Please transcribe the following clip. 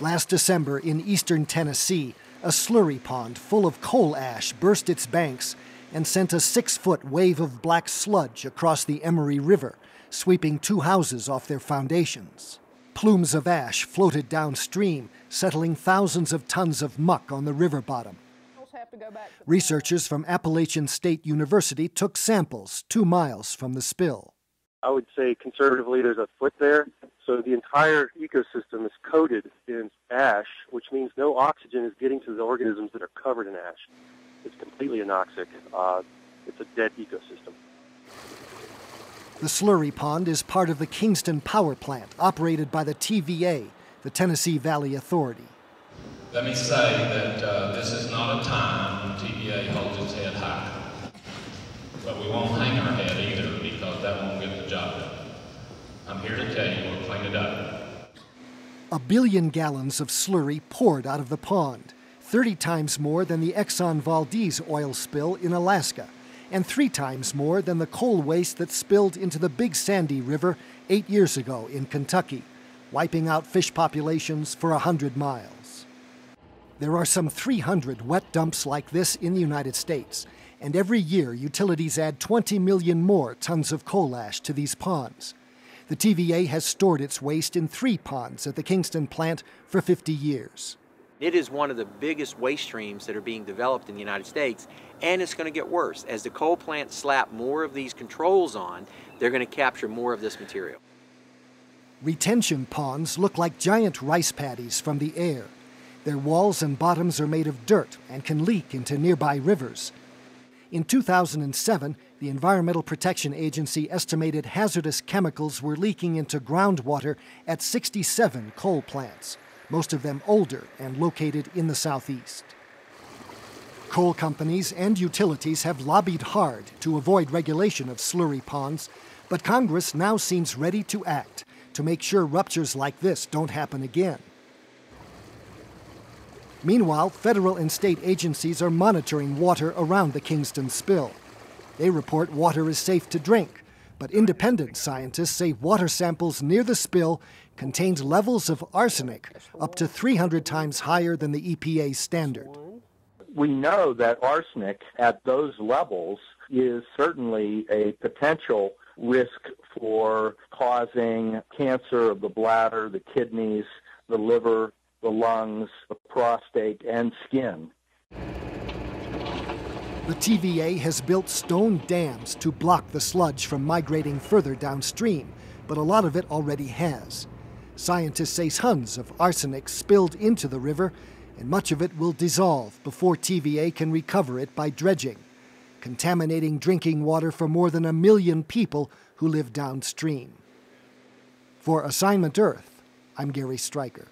Last December in eastern Tennessee, a slurry pond full of coal ash burst its banks and sent a 6-foot wave of black sludge across the Emery River, sweeping 2 houses off their foundations. Plumes of ash floated downstream, settling thousands of tons of muck on the river bottom. Researchers from Appalachian State University took samples 2 miles from the spill. I would say conservatively there's a foot there, so the entire ecosystem is coated in ash, which means no oxygen is getting to the organisms that are covered in ash. It's completely anoxic. It's a dead ecosystem. The slurry pond is part of the Kingston Power Plant, operated by the TVA, the Tennessee Valley Authority. Let me say that this is not a time when TVA holds its head high. But we won't hang our head either, because that won't get the job done. I'm here to tell you we'll clean it up. 1 billion gallons of slurry poured out of the pond, 30 times more than the Exxon Valdez oil spill in Alaska, and 3 times more than the coal waste that spilled into the Big Sandy River 8 years ago in Kentucky, wiping out fish populations for 100 miles. There are some 300 wet dumps like this in the United States, and every year utilities add 20 million more tons of coal ash to these ponds. The TVA has stored its waste in 3 ponds at the Kingston plant for 50 years. It is one of the biggest waste streams that are being developed in the United States, and it's going to get worse. As the coal plants slap more of these controls on, they're going to capture more of this material. Retention ponds look like giant rice paddies from the air. Their walls and bottoms are made of dirt and can leak into nearby rivers. In 2007, the Environmental Protection Agency estimated hazardous chemicals were leaking into groundwater at 67 coal plants, most of them older and located in the southeast. Coal companies and utilities have lobbied hard to avoid regulation of slurry ponds, but Congress now seems ready to act to make sure ruptures like this don't happen again. Meanwhile, federal and state agencies are monitoring water around the Kingston spill. They report water is safe to drink, but independent scientists say water samples near the spill contained levels of arsenic up to 300 times higher than the EPA standard. We know that arsenic at those levels is certainly a potential risk for causing cancer of the bladder, the kidneys, the liver, the lungs, the prostate, and skin. The TVA has built stone dams to block the sludge from migrating further downstream, but a lot of it already has. Scientists say tons of arsenic spilled into the river, and much of it will dissolve before TVA can recover it by dredging, contaminating drinking water for more than 1 million people who live downstream. For Assignment Earth, I'm Gary Stryker.